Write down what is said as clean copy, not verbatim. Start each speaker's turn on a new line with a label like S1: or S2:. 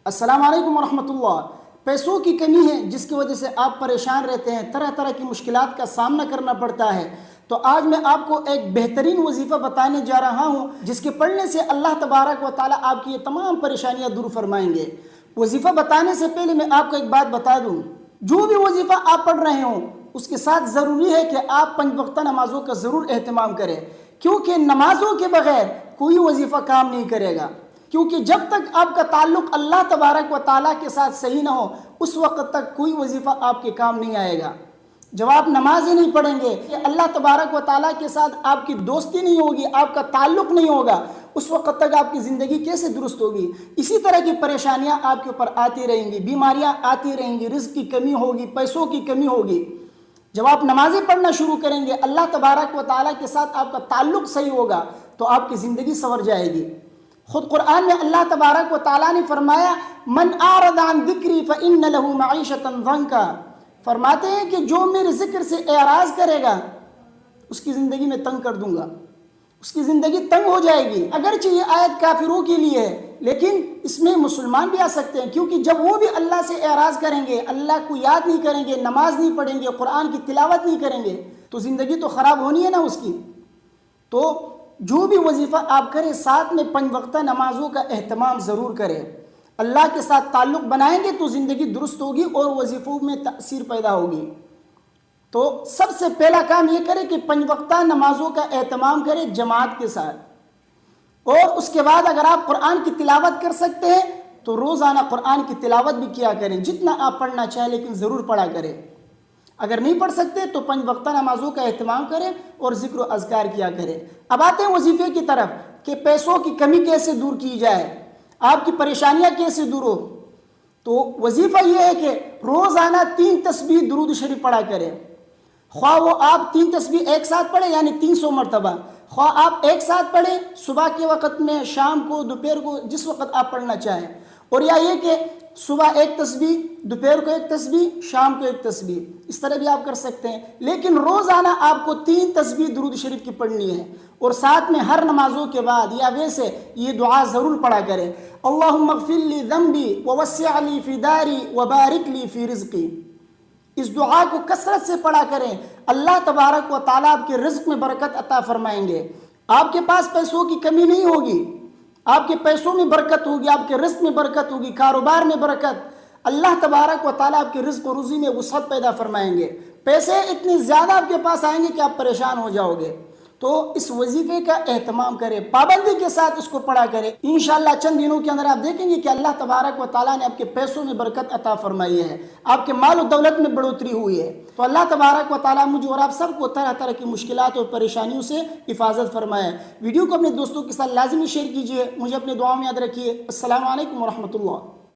S1: السلام علیکم ورحمۃ اللہ۔ پیسوں کی کمی ہے جس کی وجہ سے آپ پریشان رہتے ہیں، طرح طرح کی مشکلات کا سامنا کرنا پڑتا ہے، تو آج میں آپ کو ایک بہترین وظیفہ بتانے جا رہا ہوں جس کے پڑھنے سے اللہ تبارک و تعالیٰ آپ کی یہ تمام پریشانیاں دور فرمائیں گے۔ وظیفہ بتانے سے پہلے میں آپ کو ایک بات بتا دوں، جو بھی وظیفہ آپ پڑھ رہے ہوں اس کے ساتھ ضروری ہے کہ آپ 5 وقتہ نمازوں کا ضرور اہتمام کریں، کیونکہ نمازوں کے بغیر کوئی وظیفہ کام نہیں کرے گا۔ کیونکہ جب تک آپ کا تعلق اللہ تبارک و تعالیٰ کے ساتھ صحیح نہ ہو اس وقت تک کوئی وظیفہ آپ کے کام نہیں آئے گا۔ جب آپ نماز ہی نہیں پڑھیں گے، اللہ تبارک و تعالیٰ کے ساتھ آپ کی دوستی نہیں ہوگی، آپ کا تعلق نہیں ہوگا، اس وقت تک آپ کی زندگی کیسے درست ہوگی؟ اسی طرح کی پریشانیاں آپ کے اوپر آتی رہیں گی، بیماریاں آتی رہیں گی، رزق کی کمی ہوگی، پیسوں کی کمی ہوگی۔ جب آپ نمازیں پڑھنا شروع کریں گے، اللہ تبارک و تعالیٰ کے ساتھ آپ کا تعلق صحیح ہوگا تو آپ کی زندگی سنور جائے گی۔ خود قرآن میں اللہ تبارک و تعالیٰ نے فرمایا من اعرض عن ذکری فإن له معیشۃ ضنکا، فرماتے ہیں کہ جو میرے ذکر سے اعراض کرے گا اس کی زندگی میں تنگ کر دوں گا، اس کی زندگی تنگ ہو جائے گی۔ اگرچہ یہ آیت کافروں کے لیے ہے لیکن اس میں مسلمان بھی آ سکتے ہیں، کیونکہ جب وہ بھی اللہ سے اعراض کریں گے، اللہ کو یاد نہیں کریں گے، نماز نہیں پڑھیں گے، قرآن کی تلاوت نہیں کریں گے تو زندگی تو خراب ہونی ہے نا اس کی۔ تو جو بھی وظیفہ آپ کریں ساتھ میں 5 وقتہ نمازوں کا اہتمام ضرور کریں۔ اللہ کے ساتھ تعلق بنائیں گے تو زندگی درست ہوگی اور وظیفوں میں تأثیر پیدا ہوگی۔ تو سب سے پہلا کام یہ کریں کہ 5 وقتہ نمازوں کا اہتمام کریں جماعت کے ساتھ، اور اس کے بعد اگر آپ قرآن کی تلاوت کر سکتے ہیں تو روزانہ قرآن کی تلاوت بھی کیا کریں، جتنا آپ پڑھنا چاہیں لیکن ضرور پڑھا کریں۔ اگر نہیں پڑھ سکتے تو 5 وقتہ نمازوں کا اہتمام کریں اور ذکر و اذکار کیا کریں۔ اب آتے ہیں وظیفے کی طرف کہ پیسوں کی کمی کیسے دور کی جائے، آپ کی پریشانیاں کیسے دور ہو۔ تو وظیفہ یہ ہے کہ روزانہ 3 تسبیح درود شریف پڑھا کریں، خواہ وہ آپ 3 تسبیح ایک ساتھ پڑھیں یعنی 300 مرتبہ، خواہ آپ ایک ساتھ پڑھیں صبح کے وقت میں، شام کو، دوپہر کو، جس وقت آپ پڑھنا چاہیں، اور یا یہ کہ صبح 1 تسبیح، دوپہر کو 1 تسبیح، شام کو 1 تسبیح، اس طرح بھی آپ کر سکتے ہیں۔ لیکن روزانہ آپ کو 3 تسبیح درود شریف کی پڑھنی ہے، اور ساتھ میں ہر نمازوں کے بعد یا ویسے یہ دعا ضرور پڑھا کریں، اللہم اغفر لی ذنبی ووسع لی فی داری وبارک لی فی رزقی۔ اس دعا کو کثرت سے پڑھا کریں، اللہ تبارک و تعالیٰ آپ کے رزق میں برکت عطا فرمائیں گے۔ آپ کے پاس پیسوں کی کمی نہیں ہوگی، آپ کے پیسوں میں برکت ہوگی، آپ کے رزق میں برکت ہوگی، کاروبار میں برکت، اللہ تبارک و تعالیٰ آپ کے رزق و روزی میں وسعت پیدا فرمائیں گے۔ پیسے اتنے زیادہ آپ کے پاس آئیں گے کہ آپ پریشان ہو جاؤ گے۔ تو اس وظیفے کا اہتمام کریں، پابندی کے ساتھ اس کو پڑھا کریں، انشاءاللہ چند دنوں کے اندر آپ دیکھیں گے کہ اللہ تبارک و تعالیٰ نے آپ کے پیسوں میں برکت عطا فرمائی ہے، آپ کے مال و دولت میں بڑھوتری ہوئی ہے۔ تو اللہ تبارک و تعالیٰ مجھے اور آپ سب کو طرح طرح کی مشکلات اور پریشانیوں سے حفاظت فرمائے۔ ویڈیو کو اپنے دوستوں کے ساتھ لازمی شیئر کیجیے، مجھے اپنے دعاؤں میں یاد رکھیے۔ السلام علیکم ورحمۃ اللہ۔